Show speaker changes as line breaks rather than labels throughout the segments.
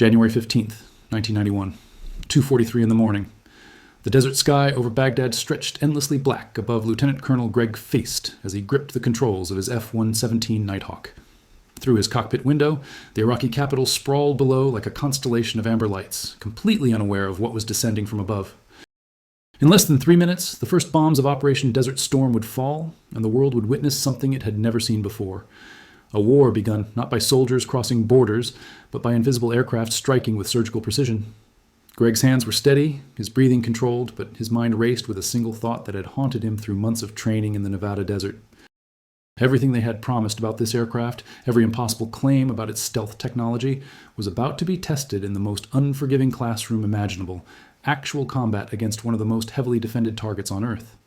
January 15th, 1991, 2:43 in the morning. The desert sky over Baghdad stretched endlessly black above Lieutenant Colonel Greg Feist as he gripped the controls of his F-117 Nighthawk. Through his cockpit window, the Iraqi capital sprawled below like a constellation of amber lights, completely unaware of what was descending from above. In less than 3 minutes, the first bombs of Operation Desert Storm would fall, and the world would witness something it had never seen before. A war begun not by soldiers crossing borders, but by invisible aircraft striking with surgical precision. Greg's hands were steady, his breathing controlled, but his mind raced with a single thought that had haunted him through months of training in the Nevada desert. Everything they had promised about this aircraft, every impossible claim about its stealth technology, was about to be tested in the most unforgiving classroom imaginable, actual combat against one of the most heavily defended targets on Earth.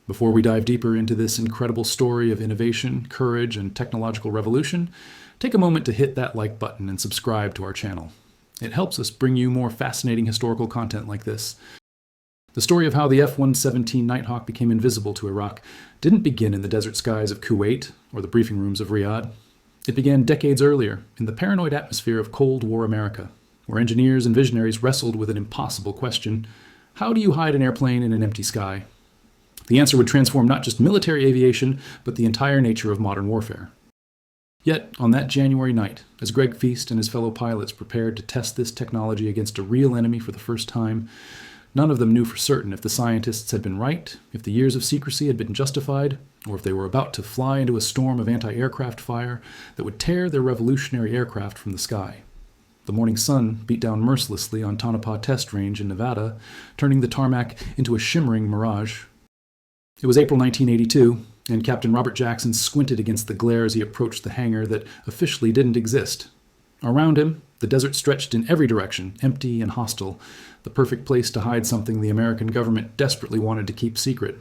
Before we dive deeper into this incredible story of innovation, courage, and technological revolution, take a moment to hit that like button and subscribe to our channel. It helps us bring you more fascinating historical content like this. The story of how the F-117 Nighthawk became invisible to Iraq didn't begin in the desert skies of Kuwait or the briefing rooms of Riyadh. It began decades earlier in the paranoid atmosphere of Cold War America, where engineers and visionaries wrestled with an impossible question: how do you hide an airplane in an empty sky? The answer would transform not just military aviation, but the entire nature of modern warfare. Yet, on that January night, as Greg Feist and his fellow pilots prepared to test this technology against a real enemy for the first time, none of them knew for certain if the scientists had been right, if the years of secrecy had been justified, or if they were about to fly into a storm of anti-aircraft fire that would tear their revolutionary aircraft from the sky. The morning sun beat down mercilessly on Tonopah Test Range in Nevada, turning the tarmac into a shimmering mirage. It was April 1982, and Captain Robert Jackson squinted against the glare as he approached the hangar that officially didn't exist. Around him, the desert stretched in every direction, empty and hostile, the perfect place to hide something the American government desperately wanted to keep secret.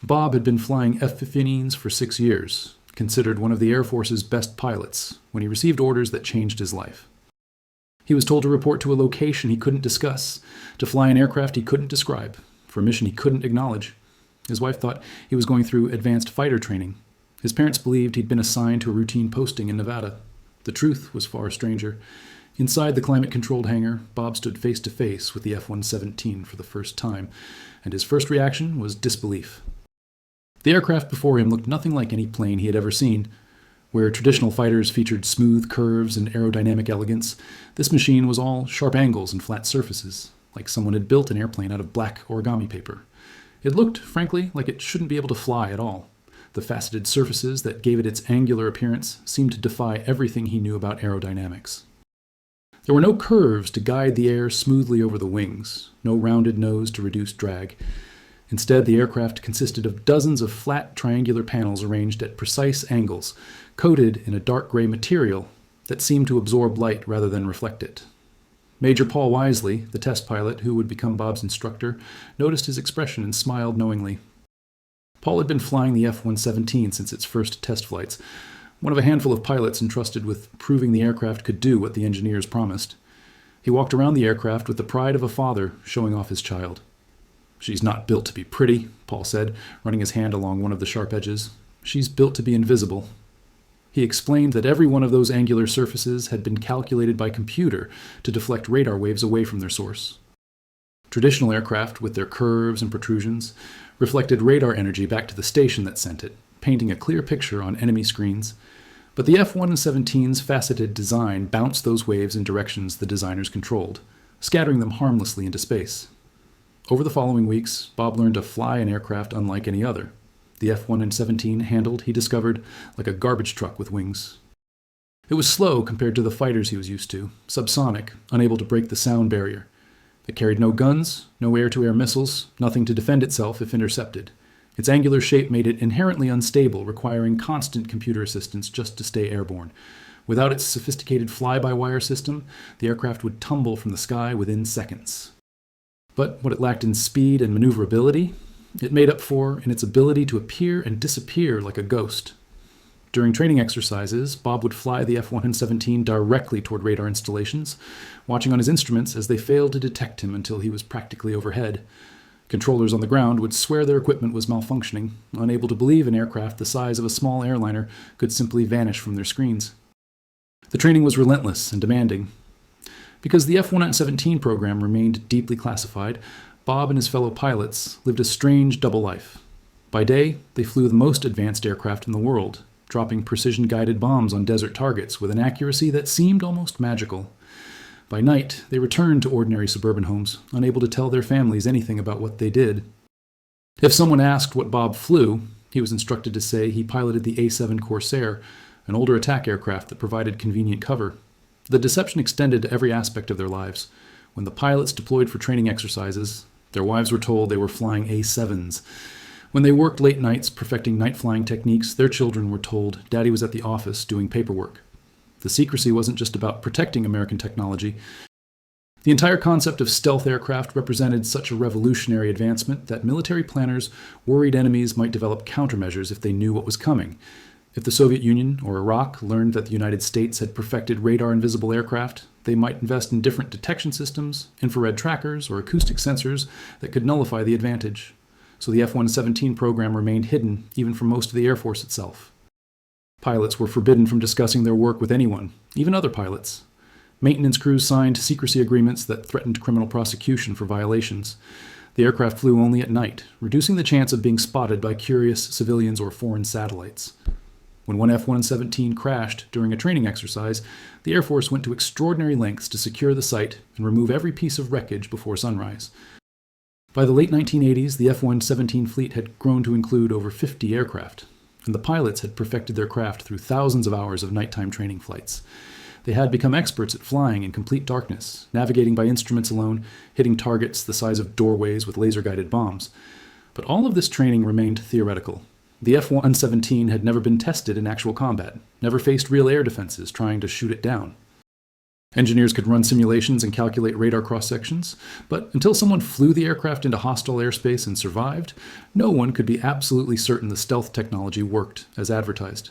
Bob had been flying F-15s for 6 years, considered one of the Air Force's best pilots, when he received orders that changed his life. He was told to report to a location he couldn't discuss, to fly an aircraft he couldn't describe, for a mission he couldn't acknowledge. His wife thought he was going through advanced fighter training. His parents believed he'd been assigned to a routine posting in Nevada. The truth was far stranger. Inside the climate-controlled hangar, Bob stood face to face with the F-117 for the first time, and his first reaction was disbelief. The aircraft before him looked nothing like any plane he had ever seen. Where traditional fighters featured smooth curves and aerodynamic elegance, this machine was all sharp angles and flat surfaces, like someone had built an airplane out of black origami paper. It looked, frankly, like it shouldn't be able to fly at all. The faceted surfaces that gave it its angular appearance seemed to defy everything he knew about aerodynamics. There were no curves to guide the air smoothly over the wings, no rounded nose to reduce drag. Instead, the aircraft consisted of dozens of flat triangular panels arranged at precise angles, coated in a dark gray material that seemed to absorb light rather than reflect it. Major Paul Wisely, the test pilot who would become Bob's instructor, noticed his expression and smiled knowingly. Paul had been flying the F-117 since its first test flights, one of a handful of pilots entrusted with proving the aircraft could do what the engineers promised. He walked around the aircraft with the pride of a father showing off his child. "She's not built to be pretty," Paul said, running his hand along one of the sharp edges. "She's built to be invisible." He explained that every one of those angular surfaces had been calculated by computer to deflect radar waves away from their source. Traditional aircraft, with their curves and protrusions, reflected radar energy back to the station that sent it, painting a clear picture on enemy screens. But the F-117's faceted design bounced those waves in directions the designers controlled, scattering them harmlessly into space. Over the following weeks, Bob learned to fly an aircraft unlike any other. The F-117 handled, he discovered, like a garbage truck with wings. It was slow compared to the fighters he was used to, subsonic, unable to break the sound barrier. It carried no guns, no air-to-air missiles, nothing to defend itself if intercepted. Its angular shape made it inherently unstable, requiring constant computer assistance just to stay airborne. Without its sophisticated fly-by-wire system, the aircraft would tumble from the sky within seconds. But what it lacked in speed and maneuverability, it made up for in its ability to appear and disappear like a ghost. During training exercises, Bob would fly the F-117 directly toward radar installations, watching on his instruments as they failed to detect him until he was practically overhead. Controllers on the ground would swear their equipment was malfunctioning, unable to believe an aircraft the size of a small airliner could simply vanish from their screens. The training was relentless and demanding. Because the F-117 program remained deeply classified, Bob and his fellow pilots lived a strange double life. By day, they flew the most advanced aircraft in the world, dropping precision-guided bombs on desert targets with an accuracy that seemed almost magical. By night, they returned to ordinary suburban homes, unable to tell their families anything about what they did. If someone asked what Bob flew, he was instructed to say he piloted the A-7 Corsair, an older attack aircraft that provided convenient cover. The deception extended to every aspect of their lives. When the pilots deployed for training exercises, their wives were told they were flying A-7s. When they worked late nights perfecting night flying techniques, their children were told Daddy was at the office doing paperwork. The secrecy wasn't just about protecting American technology. The entire concept of stealth aircraft represented such a revolutionary advancement that military planners worried enemies might develop countermeasures if they knew what was coming. If the Soviet Union or Iraq learned that the United States had perfected radar-invisible aircraft, they might invest in different detection systems, infrared trackers, or acoustic sensors that could nullify the advantage. So the F-117 program remained hidden even from most of the Air Force itself. Pilots were forbidden from discussing their work with anyone, even other pilots. Maintenance crews signed secrecy agreements that threatened criminal prosecution for violations. The aircraft flew only at night, reducing the chance of being spotted by curious civilians or foreign satellites. When one F-117 crashed during a training exercise, the Air Force went to extraordinary lengths to secure the site and remove every piece of wreckage before sunrise. By the late 1980s, the F-117 fleet had grown to include over 50 aircraft, and the pilots had perfected their craft through thousands of hours of nighttime training flights. They had become experts at flying in complete darkness, navigating by instruments alone, hitting targets the size of doorways with laser-guided bombs. But all of this training remained theoretical. The F-117 had never been tested in actual combat, never faced real air defenses trying to shoot it down. Engineers could run simulations and calculate radar cross-sections, but until someone flew the aircraft into hostile airspace and survived, no one could be absolutely certain the stealth technology worked as advertised.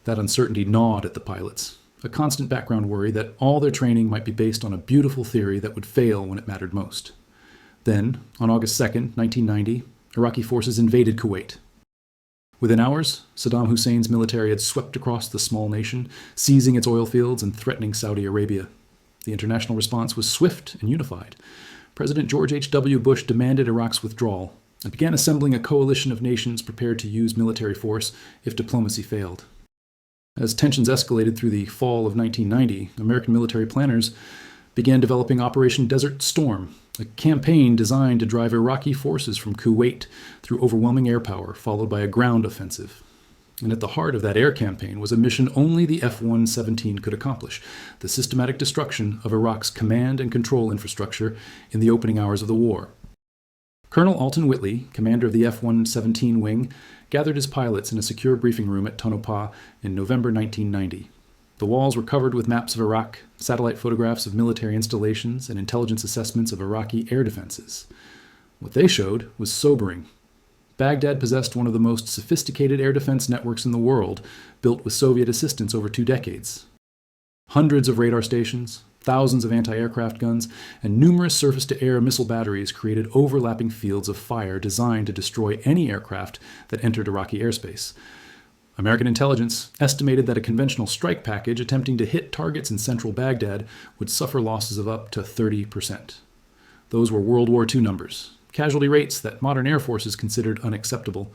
That uncertainty gnawed at the pilots, a constant background worry that all their training might be based on a beautiful theory that would fail when it mattered most. Then, on August 2nd, 1990, Iraqi forces invaded Kuwait. Within hours, Saddam Hussein's military had swept across the small nation, seizing its oil fields and threatening Saudi Arabia. The international response was swift and unified. President George H.W. Bush demanded Iraq's withdrawal and began assembling a coalition of nations prepared to use military force if diplomacy failed. As tensions escalated through the fall of 1990, American military planners began developing Operation Desert Storm, a campaign designed to drive Iraqi forces from Kuwait through overwhelming air power, followed by a ground offensive. And at the heart of that air campaign was a mission only the F-117 could accomplish: the systematic destruction of Iraq's command and control infrastructure in the opening hours of the war. Colonel Alton Whitley, commander of the F-117 wing, gathered his pilots in a secure briefing room at Tonopah in November 1990. The walls were covered with maps of Iraq, satellite photographs of military installations, and intelligence assessments of Iraqi air defenses. What they showed was sobering. Baghdad possessed one of the most sophisticated air defense networks in the world, built with Soviet assistance over 2 decades. Hundreds of radar stations, thousands of anti-aircraft guns, and numerous surface-to-air missile batteries created overlapping fields of fire designed to destroy any aircraft that entered Iraqi airspace. American intelligence estimated that a conventional strike package attempting to hit targets in central Baghdad would suffer losses of up to 30%. Those were World War II numbers, casualty rates that modern air forces considered unacceptable.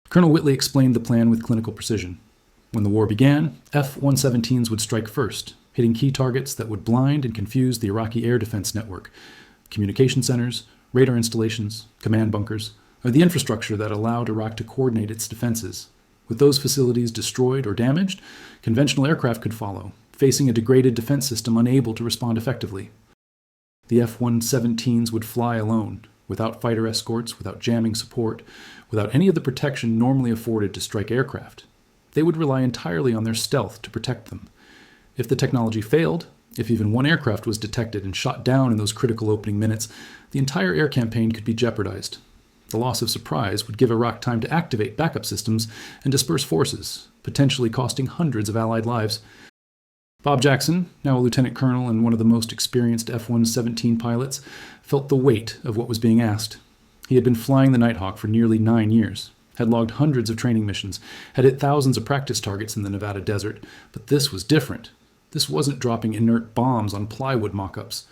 Colonel Whitley explained the plan with clinical precision. When the war began, F-117s would strike first, hitting key targets that would blind and confuse the Iraqi air defense network: communication centers, radar installations, command bunkers, or the infrastructure that allowed Iraq to coordinate its defenses. With those facilities destroyed or damaged, conventional aircraft could follow, facing a degraded defense system unable to respond effectively. The F-117s would fly alone, without fighter escorts, without jamming support, without any of the protection normally afforded to strike aircraft. They would rely entirely on their stealth to protect them. If the technology failed, if even one aircraft was detected and shot down in those critical opening minutes, the entire air campaign could be jeopardized. The loss of surprise would give Iraq time to activate backup systems and disperse forces, potentially costing hundreds of Allied lives. Bob Jackson, now a lieutenant colonel and one of the most experienced F-117 pilots, felt the weight of what was being asked. He had been flying the Nighthawk for nearly 9 years, had logged hundreds of training missions, had hit thousands of practice targets in the Nevada desert, but this was different. This wasn't dropping inert bombs on plywood mock-ups.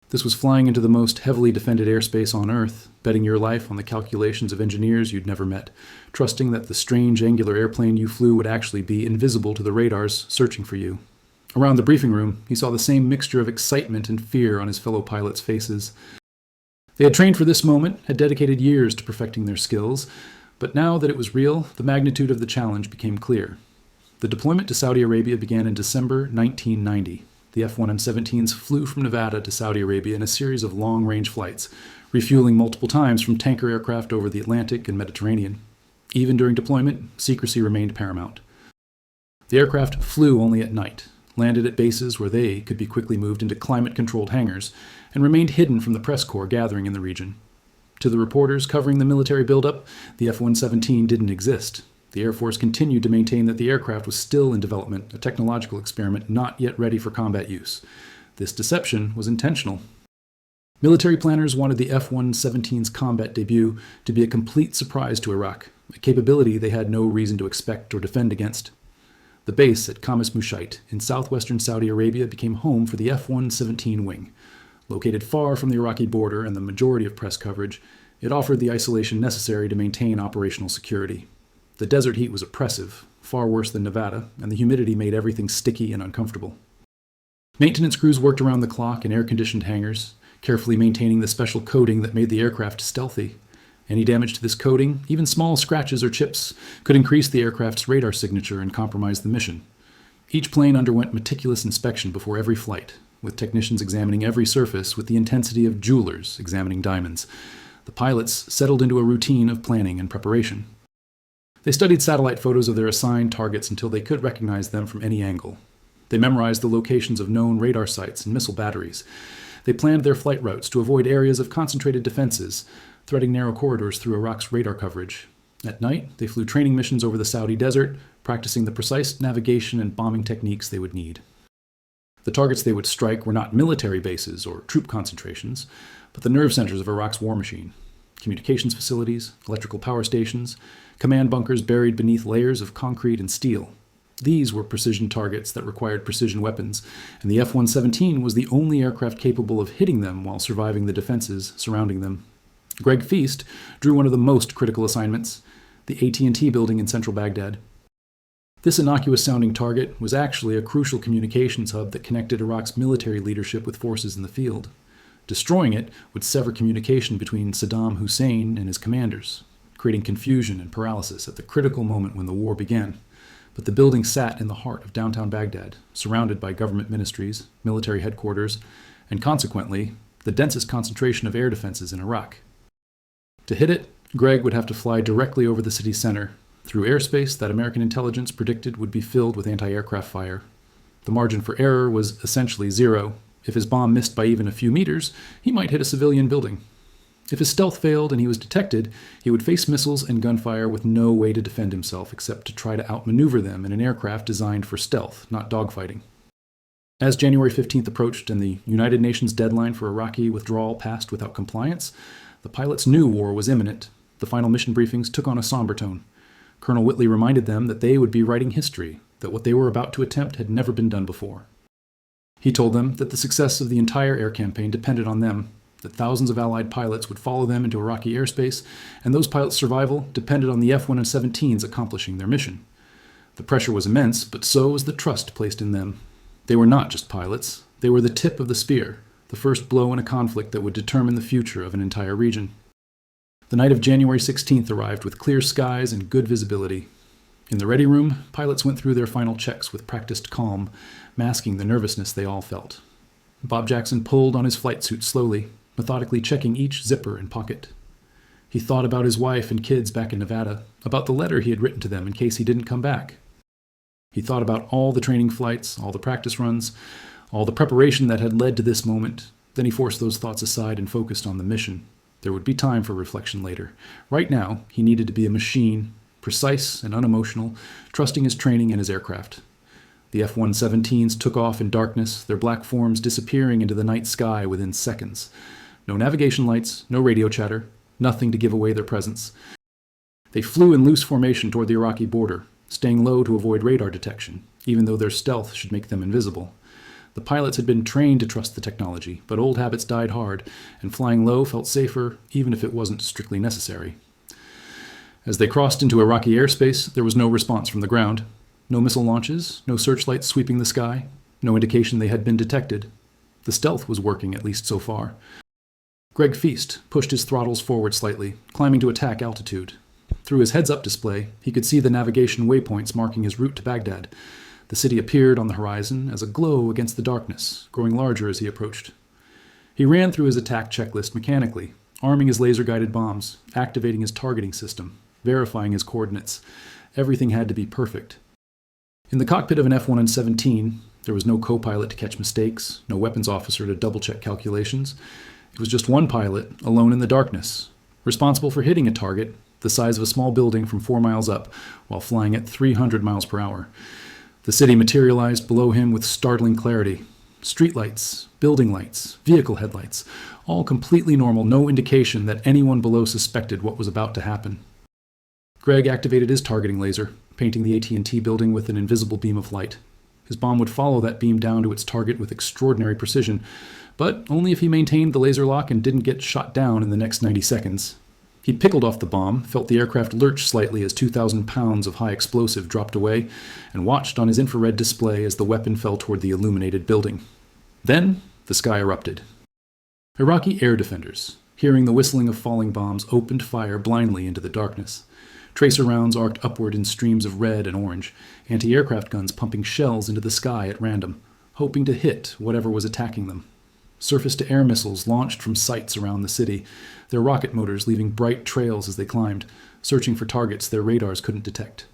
This was flying into the most heavily defended airspace on Earth, betting your life on the calculations of engineers you'd never met, trusting that the strange angular airplane you flew would actually be invisible to the radars searching for you. Around the briefing room, he saw the same mixture of excitement and fear on his fellow pilots' faces. They had trained for this moment, had dedicated years to perfecting their skills, but now that it was real, the magnitude of the challenge became clear. The deployment to Saudi Arabia began in December 1990. The F-117s flew from Nevada to Saudi Arabia in a series of long-range flights, refueling multiple times from tanker aircraft over the Atlantic and Mediterranean. Even during deployment, secrecy remained paramount. The aircraft flew only at night, landed at bases where they could be quickly moved into climate-controlled hangars, and remained hidden from the press corps gathering in the region. To the reporters covering the military buildup, the F-117 didn't exist. The Air Force continued to maintain that the aircraft was still in development, a technological experiment not yet ready for combat use. This deception was intentional. Military planners wanted the F-117's combat debut to be a complete surprise to Iraq, a capability they had no reason to expect or defend against. The base at Khamis Mushait in southwestern Saudi Arabia became home for the F-117 wing. Located far from the Iraqi border and the majority of press coverage, it offered the isolation necessary to maintain operational security. The desert heat was oppressive, far worse than Nevada, and the humidity made everything sticky and uncomfortable. Maintenance crews worked around the clock in air-conditioned hangars, carefully maintaining the special coating that made the aircraft stealthy. Any damage to this coating, even small scratches or chips, could increase the aircraft's radar signature and compromise the mission. Each plane underwent meticulous inspection before every flight, with technicians examining every surface with the intensity of jewelers examining diamonds. The pilots settled into a routine of planning and preparation. They studied satellite photos of their assigned targets until they could recognize them from any angle. They memorized the locations of known radar sites and missile batteries. They planned their flight routes to avoid areas of concentrated defenses, threading narrow corridors through Iraq's radar coverage. At night, they flew training missions over the Saudi desert, practicing the precise navigation and bombing techniques they would need. The targets they would strike were not military bases or troop concentrations, but the nerve centers of Iraq's war machine. Communications facilities, electrical power stations, command bunkers buried beneath layers of concrete and steel. These were precision targets that required precision weapons, and the F-117 was the only aircraft capable of hitting them while surviving the defenses surrounding them. Greg Feast drew one of the most critical assignments, the AT&T building in central Baghdad. This innocuous-sounding target was actually a crucial communications hub that connected Iraq's military leadership with forces in the field. Destroying it would sever communication between Saddam Hussein and his commanders, creating confusion and paralysis at the critical moment when the war began. But the building sat in the heart of downtown Baghdad, surrounded by government ministries, military headquarters, and consequently, the densest concentration of air defenses in Iraq. To hit it, Greg would have to fly directly over the city's center, through airspace that American intelligence predicted would be filled with anti-aircraft fire. The margin for error was essentially zero. If his bomb missed by even a few meters, he might hit a civilian building. If his stealth failed and he was detected, he would face missiles and gunfire with no way to defend himself except to try to outmaneuver them in an aircraft designed for stealth, not dogfighting. As January 15th approached and the United Nations deadline for Iraqi withdrawal passed without compliance, the pilots knew war was imminent. The final mission briefings took on a somber tone. Colonel Whitley reminded them that they would be writing history, that what they were about to attempt had never been done before. He told them that the success of the entire air campaign depended on them, that thousands of Allied pilots would follow them into Iraqi airspace, and those pilots' survival depended on the F-117s accomplishing their mission. The pressure was immense, but so was the trust placed in them. They were not just pilots. They were the tip of the spear, the first blow in a conflict that would determine the future of an entire region. The night of January 16th arrived with clear skies and good visibility. In the ready room, pilots went through their final checks with practiced calm, masking the nervousness they all felt. Bob Jackson pulled on his flight suit slowly, methodically checking each zipper and pocket. He thought about his wife and kids back in Nevada, about the letter he had written to them in case he didn't come back. He thought about all the training flights, all the practice runs, all the preparation that had led to this moment. Then he forced those thoughts aside and focused on the mission. There would be time for reflection later. Right now, he needed to be a machine, precise and unemotional, trusting his training and his aircraft. The F-117s took off in darkness, their black forms disappearing into the night sky within seconds. No navigation lights, no radio chatter, nothing to give away their presence. They flew in loose formation toward the Iraqi border, staying low to avoid radar detection. even though their stealth should make them invisible. The pilots had been trained to trust the technology, but old habits died hard, and flying low felt safer even if it wasn't strictly necessary. As they crossed into Iraqi airspace, there was no response from the ground. No missile launches, no searchlights sweeping the sky, no indication they had been detected. The stealth was working, at least so far. Greg Feast pushed his throttles forward slightly, climbing to attack altitude. Through his heads-up display, he could see the navigation waypoints marking his route to Baghdad. The city appeared on the horizon as a glow against the darkness, growing larger as he approached. He ran through his attack checklist mechanically, arming his laser-guided bombs, activating his targeting system, verifying his coordinates. Everything had to be perfect. In the cockpit of an F-117, there was no co-pilot to catch mistakes, no weapons officer to double-check calculations. It was just one pilot, alone in the darkness, responsible for hitting a target the size of a small building from 4 miles up, while flying at 300 miles per hour. The city materialized below him with startling clarity. Streetlights, building lights, vehicle headlights, all completely normal, no indication that anyone below suspected what was about to happen. Greg activated his targeting laser, painting the AT&T building with an invisible beam of light. His bomb would follow that beam down to its target with extraordinary precision, but only if he maintained the laser lock and didn't get shot down in the next 90 seconds. He pickled off the bomb, felt the aircraft lurch slightly as 2,000 pounds of high explosive dropped away, and watched on his infrared display as the weapon fell toward the illuminated building. Then, the sky erupted. Iraqi air defenders, hearing the whistling of falling bombs, opened fire blindly into the darkness. Tracer rounds arced upward in streams of red and orange, anti-aircraft guns pumping shells into the sky at random, hoping to hit whatever was attacking them. Surface-to-air missiles launched from sites around the city, their rocket motors leaving bright trails as they climbed, searching for targets their radars couldn't detect.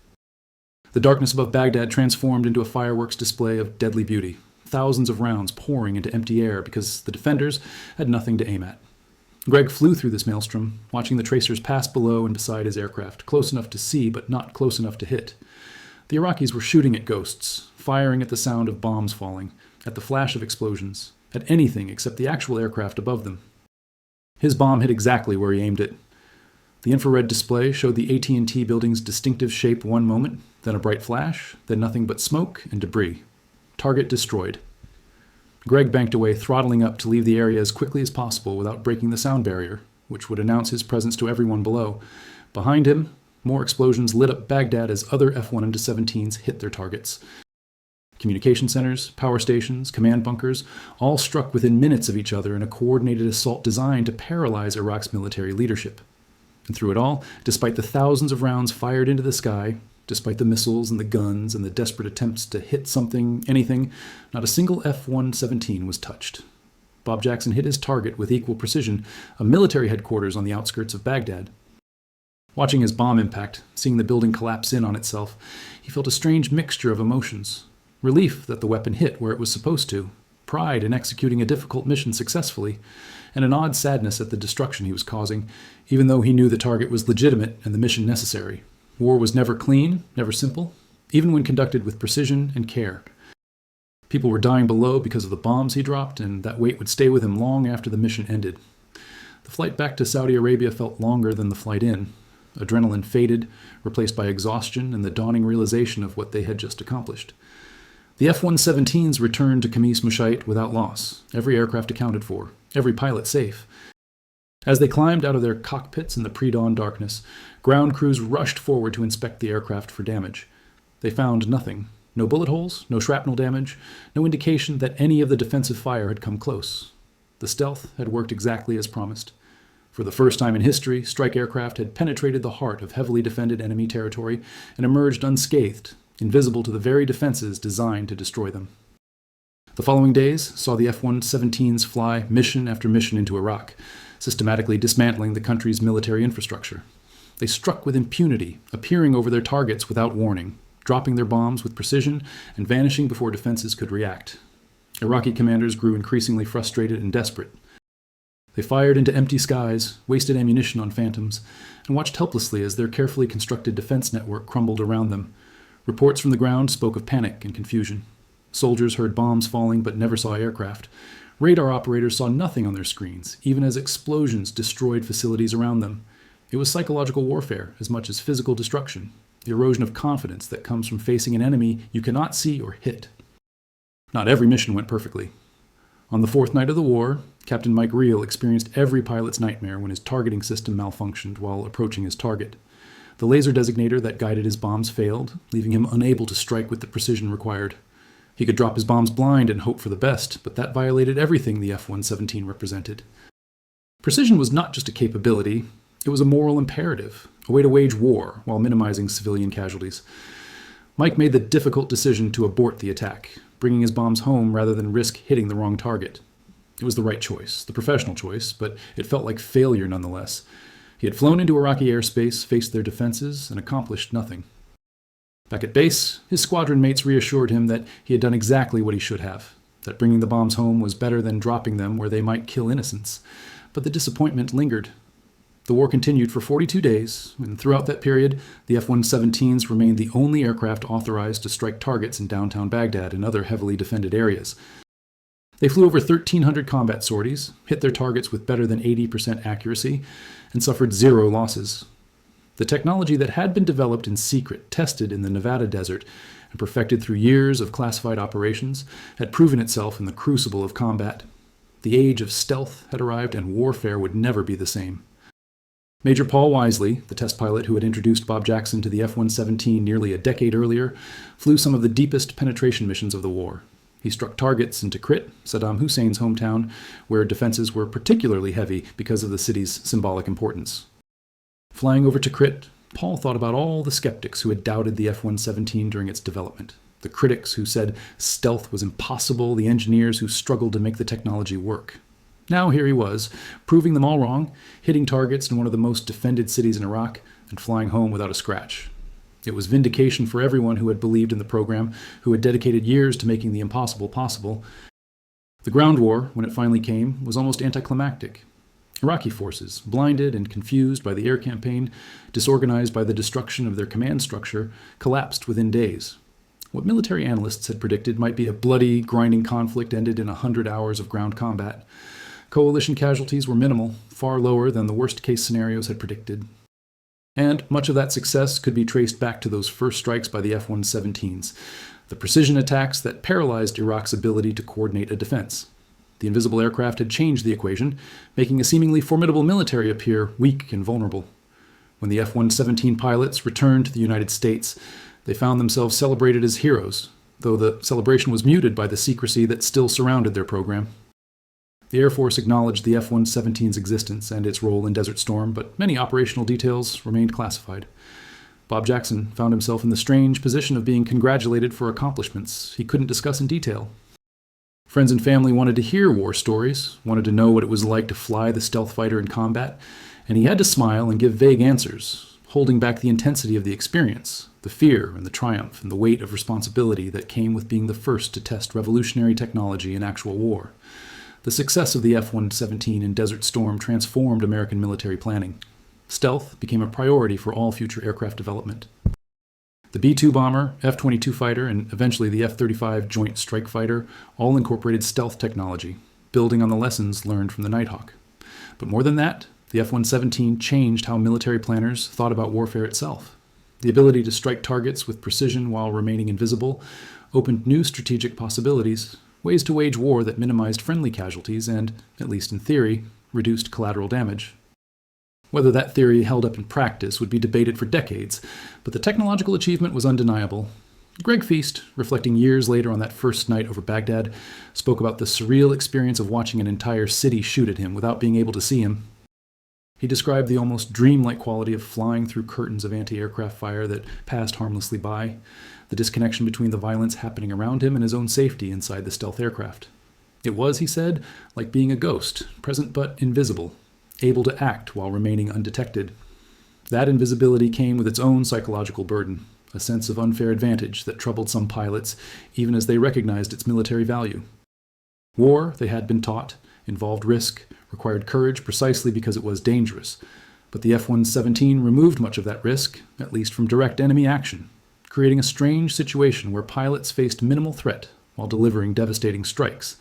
The darkness above Baghdad transformed into a fireworks display of deadly beauty, thousands of rounds pouring into empty air because the defenders had nothing to aim at. Greg flew through this maelstrom, watching the tracers pass below and beside his aircraft, close enough to see but not close enough to hit. The Iraqis were shooting at ghosts, firing at the sound of bombs falling, at the flash of explosions, at anything except the actual aircraft above them. His bomb hit exactly where he aimed it. The infrared display showed the AT&T building's distinctive shape one moment, then a bright flash, then nothing but smoke and debris. Target destroyed. Greg banked away, throttling up to leave the area as quickly as possible without breaking the sound barrier, which would announce his presence to everyone below. Behind him, more explosions lit up Baghdad as other F-117s hit their targets. Communication centers, power stations, command bunkers, all struck within minutes of each other in a coordinated assault designed to paralyze Iraq's military leadership. And through it all, despite the thousands of rounds fired into the sky, despite the missiles and the guns and the desperate attempts to hit something, anything, not a single F-117 was touched. Bob Jackson hit his target with equal precision, a military headquarters on the outskirts of Baghdad. Watching his bomb impact, seeing the building collapse in on itself, he felt a strange mixture of emotions. Relief that the weapon hit where it was supposed to, pride in executing a difficult mission successfully, and an odd sadness at the destruction he was causing, even though he knew the target was legitimate and the mission necessary. War was never clean, never simple, even when conducted with precision and care. People were dying below because of the bombs he dropped, and that weight would stay with him long after the mission ended. The flight back to Saudi Arabia felt longer than the flight in. Adrenaline faded, replaced by exhaustion and the dawning realization of what they had just accomplished. The F-117s returned to Khamis Mushait without loss, every aircraft accounted for, every pilot safe. As they climbed out of their cockpits in the pre-dawn darkness, ground crews rushed forward to inspect the aircraft for damage. They found nothing. No bullet holes, no shrapnel damage, no indication that any of the defensive fire had come close. The stealth had worked exactly as promised. For the first time in history, strike aircraft had penetrated the heart of heavily defended enemy territory and emerged unscathed, invisible to the very defenses designed to destroy them. The following days saw the F-117s fly mission after mission into Iraq, systematically dismantling the country's military infrastructure. They struck with impunity, appearing over their targets without warning, dropping their bombs with precision and vanishing before defenses could react. Iraqi commanders grew increasingly frustrated and desperate. They fired into empty skies, wasted ammunition on phantoms, and watched helplessly as their carefully constructed defense network crumbled around them. Reports from the ground spoke of panic and confusion. Soldiers heard bombs falling but never saw aircraft. Radar operators saw nothing on their screens, even as explosions destroyed facilities around them. It was psychological warfare as much as physical destruction. the erosion of confidence that comes from facing an enemy you cannot see or hit. Not every mission went perfectly. On the fourth night of the war, Captain Mike Reel experienced every pilot's nightmare when his targeting system malfunctioned while approaching his target. The laser designator that guided his bombs failed, leaving him unable to strike with the precision required. He could drop his bombs blind and hope for the best, but that violated everything the F-117 represented. Precision was not just a capability, it was a moral imperative, a way to wage war while minimizing civilian casualties. Mike made the difficult decision to abort the attack, bringing his bombs home rather than risk hitting the wrong target. It was the right choice, the professional choice, but it felt like failure nonetheless. He had flown into Iraqi airspace, faced their defenses, and accomplished nothing. Back at base, his squadron mates reassured him that he had done exactly what he should have, that bringing the bombs home was better than dropping them where they might kill innocents. But the disappointment lingered. The war continued for 42 days, and throughout that period, the F-117s remained the only aircraft authorized to strike targets in downtown Baghdad and other heavily defended areas. They flew over 1,300 combat sorties, hit their targets with better than 80% accuracy, and suffered 0 losses. The technology that had been developed in secret, tested in the Nevada desert, and perfected through years of classified operations, had proven itself in the crucible of combat. The age of stealth had arrived, and warfare would never be the same. Major Paul Wisely, the test pilot who had introduced Bob Jackson to the F-117 nearly a decade earlier, flew some of the deepest penetration missions of the war. He struck targets into Tikrit, Saddam Hussein's hometown, where defenses were particularly heavy because of the city's symbolic importance. Flying over Tikrit, Paul thought about all the skeptics who had doubted the F-117 during its development, the critics who said stealth was impossible, the engineers who struggled to make the technology work. Now here he was, proving them all wrong, hitting targets in one of the most defended cities in Iraq, and flying home without a scratch. It was vindication for everyone who had believed in the program, who had dedicated years to making the impossible possible. The ground war, when it finally came, was almost anticlimactic. Iraqi forces, blinded and confused by the air campaign, disorganized by the destruction of their command structure, collapsed within days. What military analysts had predicted might be a bloody, grinding conflict ended in 100 hours of ground combat. Coalition casualties were minimal, far lower than the worst-case scenarios had predicted. And much of that success could be traced back to those first strikes by the F-117s, the precision attacks that paralyzed Iraq's ability to coordinate a defense. The invisible aircraft had changed the equation, making a seemingly formidable military appear weak and vulnerable. When the F-117 pilots returned to the United States, they found themselves celebrated as heroes, though the celebration was muted by the secrecy that still surrounded their program. The Air Force acknowledged the F-117's existence and its role in Desert Storm, but many operational details remained classified. Bob Jackson found himself in the strange position of being congratulated for accomplishments he couldn't discuss in detail. Friends and family wanted to hear war stories, wanted to know what it was like to fly the stealth fighter in combat, and he had to smile and give vague answers, holding back the intensity of the experience, the fear and the triumph and the weight of responsibility that came with being the first to test revolutionary technology in actual war. The success of the F-117 in Desert Storm transformed American military planning. Stealth became a priority for all future aircraft development. The B-2 bomber, F-22 fighter, and eventually the F-35 Joint Strike Fighter all incorporated stealth technology, building on the lessons learned from the Nighthawk. But more than that, the F-117 changed how military planners thought about warfare itself. The ability to strike targets with precision while remaining invisible opened new strategic possibilities, ways to wage war that minimized friendly casualties and, at least in theory, reduced collateral damage. Whether that theory held up in practice would be debated for decades, but the technological achievement was undeniable. Greg Feast, reflecting years later on that first night over Baghdad, spoke about the surreal experience of watching an entire city shoot at him without being able to see him. He described the almost dreamlike quality of flying through curtains of anti-aircraft fire that passed harmlessly by, the disconnection between the violence happening around him and his own safety inside the stealth aircraft. It was, he said, like being a ghost, present but invisible, able to act while remaining undetected. That invisibility came with its own psychological burden, a sense of unfair advantage that troubled some pilots even as they recognized its military value. War, they had been taught, involved risk, required courage precisely because it was dangerous, but the F-117 removed much of that risk, at least from direct enemy action, creating a strange situation where pilots faced minimal threat while delivering devastating strikes.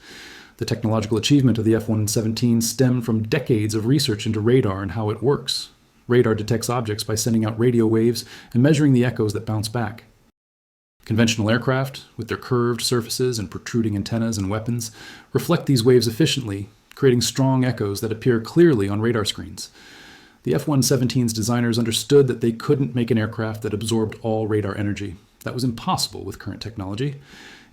The technological achievement of the F-117 stemmed from decades of research into radar and how it works. Radar detects objects by sending out radio waves and measuring the echoes that bounce back. Conventional aircraft, with their curved surfaces and protruding antennas and weapons, reflect these waves efficiently, creating strong echoes that appear clearly on radar screens. The F-117's designers understood that they couldn't make an aircraft that absorbed all radar energy. That was impossible with current technology.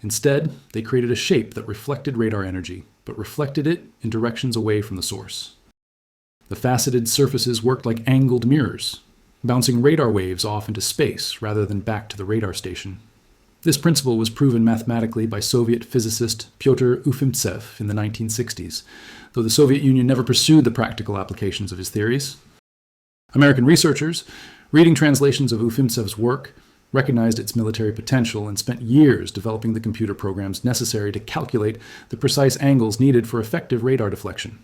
Instead, they created a shape that reflected radar energy, but reflected it in directions away from the source. The faceted surfaces worked like angled mirrors, bouncing radar waves off into space rather than back to the radar station. This principle was proven mathematically by Soviet physicist Pyotr Ufimtsev in the 1960s, though the Soviet Union never pursued the practical applications of his theories. American researchers, reading translations of Ufimtsev's work, recognized its military potential and spent years developing the computer programs necessary to calculate the precise angles needed for effective radar deflection.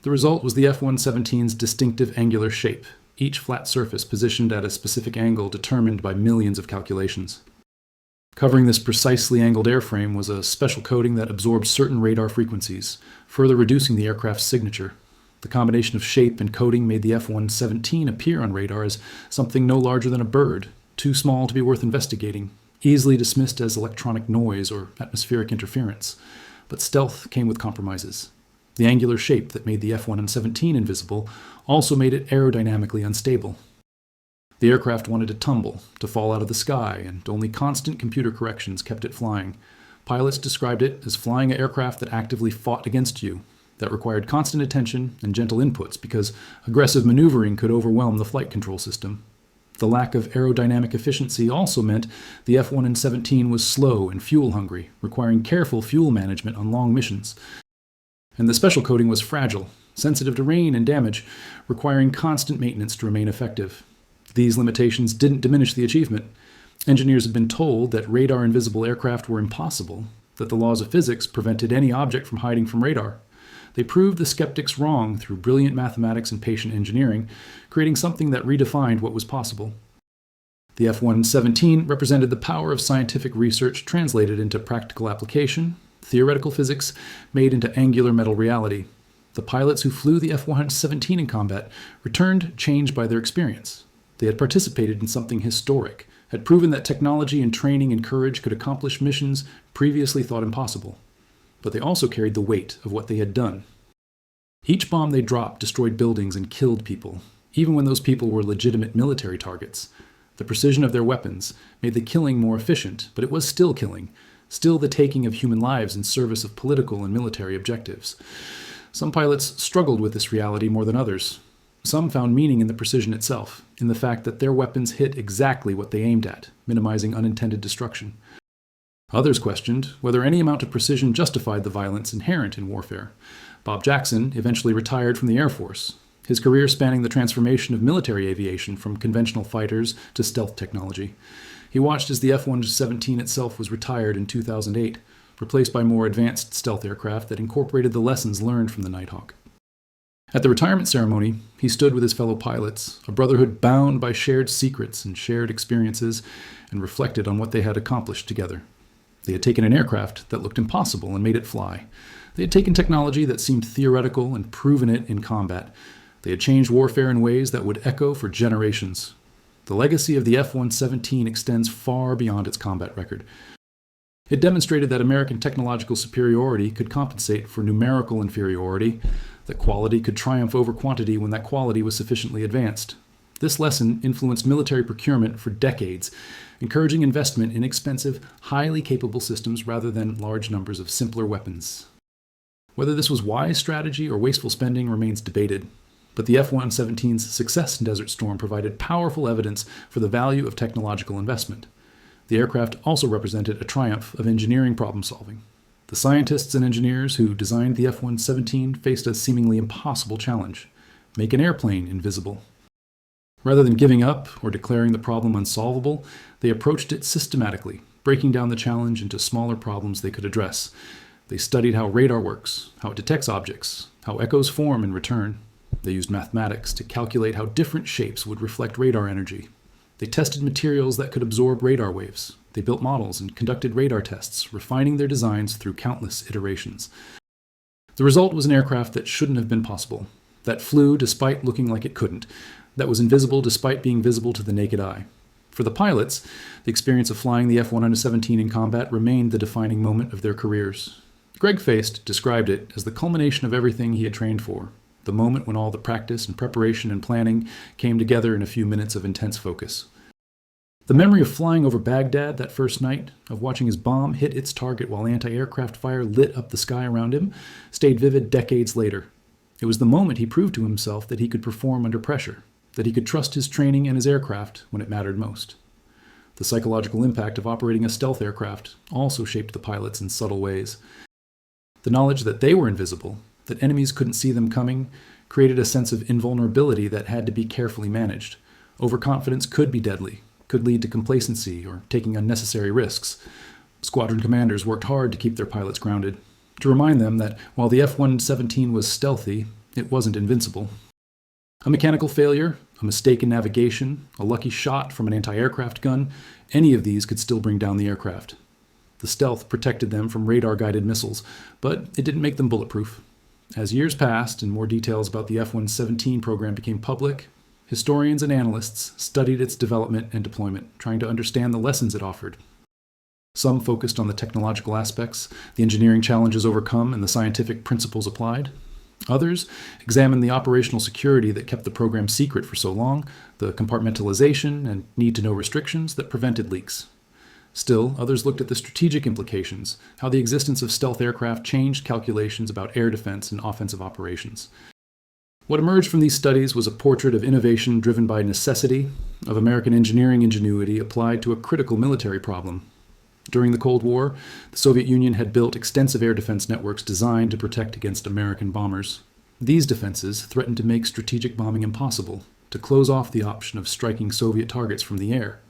The result was the F-117's distinctive angular shape, each flat surface positioned at a specific angle determined by millions of calculations. Covering this precisely angled airframe was a special coating that absorbed certain radar frequencies, further reducing the aircraft's signature. The combination of shape and coating made the F-117 appear on radar as something no larger than a bird, too small to be worth investigating, easily dismissed as electronic noise or atmospheric interference. But stealth came with compromises. The angular shape that made the F-117 invisible also made it aerodynamically unstable. The aircraft wanted to tumble, to fall out of the sky, and only constant computer corrections kept it flying. Pilots described it as flying an aircraft that actively fought against you, that required constant attention and gentle inputs because aggressive maneuvering could overwhelm the flight control system. The lack of aerodynamic efficiency also meant the F-117 was slow and fuel-hungry, requiring careful fuel management on long missions. And the special coating was fragile, sensitive to rain and damage, requiring constant maintenance to remain effective. These limitations didn't diminish the achievement. Engineers had been told that radar-invisible aircraft were impossible, that the laws of physics prevented any object from hiding from radar. They proved the skeptics wrong through brilliant mathematics and patient engineering, creating something that redefined what was possible. The F-117 represented the power of scientific research translated into practical application, theoretical physics made into angular metal reality. The pilots who flew the F-117 in combat returned changed by their experience. They had participated in something historic, had proven that technology and training and courage could accomplish missions previously thought impossible. But they also carried the weight of what they had done. Each bomb they dropped destroyed buildings and killed people, even when those people were legitimate military targets. The precision of their weapons made the killing more efficient, but it was still killing, still the taking of human lives in service of political and military objectives. Some pilots struggled with this reality more than others. Some found meaning in the precision itself, in the fact that their weapons hit exactly what they aimed at, minimizing unintended destruction. Others questioned whether any amount of precision justified the violence inherent in warfare. Bob Jackson eventually retired from the Air Force, his career spanning the transformation of military aviation from conventional fighters to stealth technology. He watched as the F-117 itself was retired in 2008, replaced by more advanced stealth aircraft that incorporated the lessons learned from the Nighthawk. At the retirement ceremony, he stood with his fellow pilots, a brotherhood bound by shared secrets and shared experiences, and reflected on what they had accomplished together. They had taken an aircraft that looked impossible and made it fly. They had taken technology that seemed theoretical and proven it in combat. They had changed warfare in ways that would echo for generations. The legacy of the F-117 extends far beyond its combat record. It demonstrated that American technological superiority could compensate for numerical inferiority, that quality could triumph over quantity when that quality was sufficiently advanced. This lesson influenced military procurement for decades, encouraging investment in expensive, highly capable systems rather than large numbers of simpler weapons. Whether this was wise strategy or wasteful spending remains debated, but the F-117's success in Desert Storm provided powerful evidence for the value of technological investment. The aircraft also represented a triumph of engineering problem-solving. The scientists and engineers who designed the F-117 faced a seemingly impossible challenge: make an airplane invisible. Rather than giving up or declaring the problem unsolvable, they approached it systematically, breaking down the challenge into smaller problems they could address. They studied how radar works, how it detects objects, how echoes form in return. They used mathematics to calculate how different shapes would reflect radar energy. They tested materials that could absorb radar waves. They built models and conducted radar tests, refining their designs through countless iterations. The result was an aircraft that shouldn't have been possible, that flew despite looking like it couldn't, that was invisible despite being visible to the naked eye. For the pilots, the experience of flying the F-117 in combat remained the defining moment of their careers. Greg Feist described it as the culmination of everything he had trained for, the moment when all the practice and preparation and planning came together in a few minutes of intense focus. The memory of flying over Baghdad that first night, of watching his bomb hit its target while anti-aircraft fire lit up the sky around him, stayed vivid decades later. It was the moment he proved to himself that he could perform under pressure, that he could trust his training and his aircraft when it mattered most. The psychological impact of operating a stealth aircraft also shaped the pilots in subtle ways. The knowledge that they were invisible, that enemies couldn't see them coming, created a sense of invulnerability that had to be carefully managed. Overconfidence could be deadly, could lead to complacency or taking unnecessary risks. Squadron commanders worked hard to keep their pilots grounded, to remind them that while the F-117 was stealthy, it wasn't invincible. A mechanical failure, a mistake in navigation, a lucky shot from an anti-aircraft gun, any of these could still bring down the aircraft. The stealth protected them from radar-guided missiles, but it didn't make them bulletproof. As years passed and more details about the F-117 program became public, historians and analysts studied its development and deployment, trying to understand the lessons it offered. Some focused on the technological aspects, the engineering challenges overcome, and the scientific principles applied. Others examined the operational security that kept the program secret for so long, the compartmentalization and need-to-know restrictions that prevented leaks. Still, others looked at the strategic implications, how the existence of stealth aircraft changed calculations about air defense and offensive operations. What emerged from these studies was a portrait of innovation driven by necessity, of American engineering ingenuity applied to a critical military problem. During the Cold War, the Soviet Union had built extensive air defense networks designed to protect against American bombers. These defenses threatened to make strategic bombing impossible, to close off the option of striking Soviet targets from the air.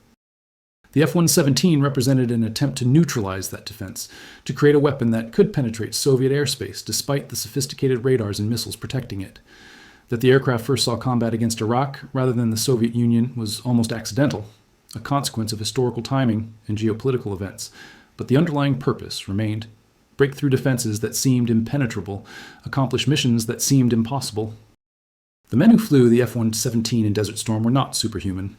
The F-117 represented an attempt to neutralize that defense, to create a weapon that could penetrate Soviet airspace despite the sophisticated radars and missiles protecting it. That the aircraft first saw combat against Iraq rather than the Soviet Union was almost accidental, a consequence of historical timing and geopolitical events, but the underlying purpose remained: break through defenses that seemed impenetrable, accomplish missions that seemed impossible. The men who flew the F-117 in Desert Storm were not superhuman.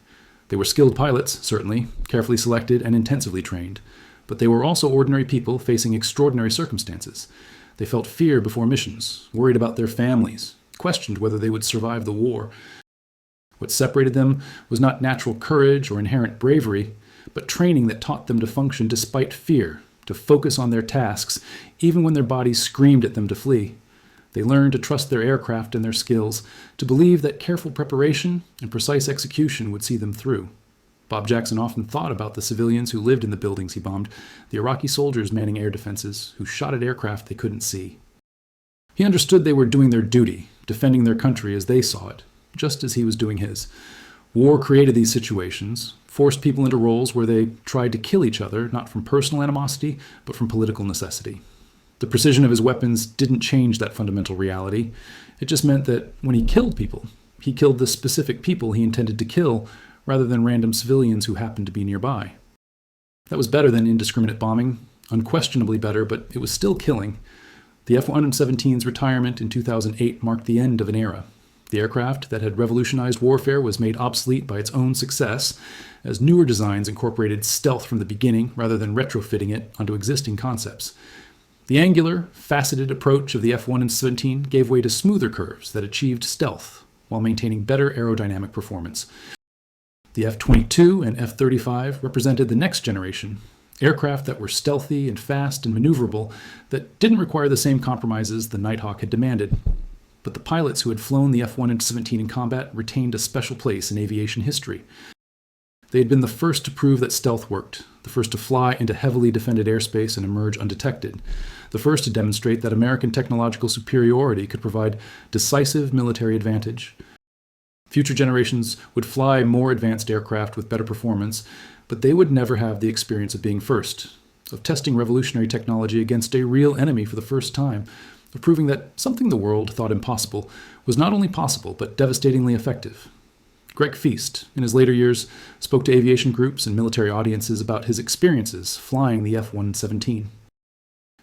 They were skilled pilots, certainly, carefully selected and intensively trained, but they were also ordinary people facing extraordinary circumstances. They felt fear before missions, worried about their families, questioned whether they would survive the war. What separated them was not natural courage or inherent bravery, but training that taught them to function despite fear, to focus on their tasks, even when their bodies screamed at them to flee. They learned to trust their aircraft and their skills, to believe that careful preparation and precise execution would see them through. Bob Jackson often thought about the civilians who lived in the buildings he bombed, the Iraqi soldiers manning air defenses, who shot at aircraft they couldn't see. He understood they were doing their duty, defending their country as they saw it, just as he was doing his. War created these situations, forced people into roles where they tried to kill each other, not from personal animosity, but from political necessity. The precision of his weapons didn't change that fundamental reality. It just meant that when he killed people, he killed the specific people he intended to kill, rather than random civilians who happened to be nearby. That was better than indiscriminate bombing, unquestionably better, but it was still killing. The F-117's retirement in 2008 marked the end of an era. The aircraft that had revolutionized warfare was made obsolete by its own success, as newer designs incorporated stealth from the beginning rather than retrofitting it onto existing concepts. The angular, faceted approach of the F-117 gave way to smoother curves that achieved stealth while maintaining better aerodynamic performance. The F-22 and F-35 represented the next generation, aircraft that were stealthy and fast and maneuverable that didn't require the same compromises the Nighthawk had demanded. But the pilots who had flown the F-117 in combat retained a special place in aviation history. They had been the first to prove that stealth worked, the first to fly into heavily defended airspace and emerge undetected, the first to demonstrate that American technological superiority could provide decisive military advantage. Future generations would fly more advanced aircraft with better performance, but they would never have the experience of being first, of testing revolutionary technology against a real enemy for the first time, of proving that something the world thought impossible was not only possible, but devastatingly effective. Greg Feist, in his later years, spoke to aviation groups and military audiences about his experiences flying the F-117.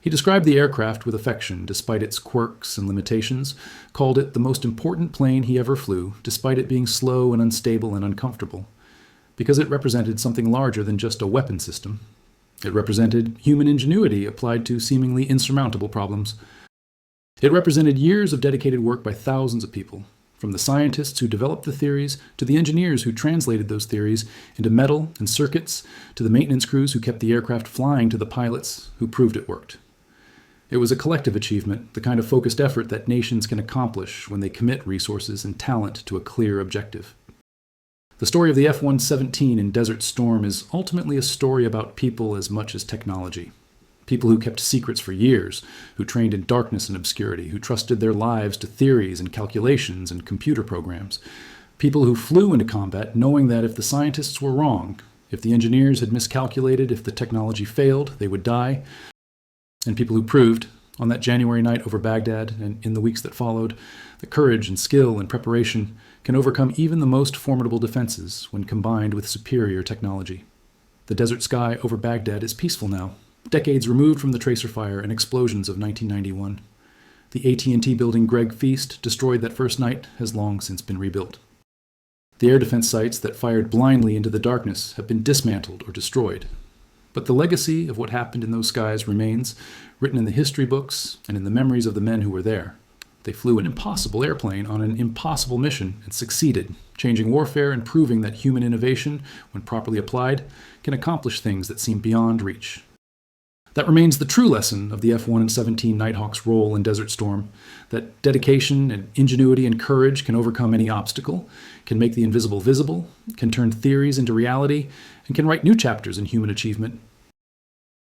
He described the aircraft with affection, despite its quirks and limitations, called it the most important plane he ever flew, despite it being slow and unstable and uncomfortable, because it represented something larger than just a weapon system. It represented human ingenuity applied to seemingly insurmountable problems. It represented years of dedicated work by thousands of people, from the scientists who developed the theories, to the engineers who translated those theories into metal and circuits, to the maintenance crews who kept the aircraft flying, to the pilots who proved it worked. It was a collective achievement, the kind of focused effort that nations can accomplish when they commit resources and talent to a clear objective. The story of the F-117 in Desert Storm is ultimately a story about people as much as technology. People who kept secrets for years, who trained in darkness and obscurity, who trusted their lives to theories and calculations and computer programs. People who flew into combat knowing that if the scientists were wrong, if the engineers had miscalculated, if the technology failed, they would die. And people who proved, on that January night over Baghdad and in the weeks that followed, that courage and skill and preparation can overcome even the most formidable defenses when combined with superior technology. The desert sky over Baghdad is peaceful now, decades removed from the tracer fire and explosions of 1991. The AT&T building Greg Feast, destroyed that first night, has long since been rebuilt. The air defense sites that fired blindly into the darkness have been dismantled or destroyed. But the legacy of what happened in those skies remains, written in the history books and in the memories of the men who were there. They flew an impossible airplane on an impossible mission and succeeded, changing warfare and proving that human innovation, when properly applied, can accomplish things that seem beyond reach. That remains the true lesson of the F-117 Nighthawk's role in Desert Storm, that dedication and ingenuity and courage can overcome any obstacle, can make the invisible visible, can turn theories into reality, and can write new chapters in human achievement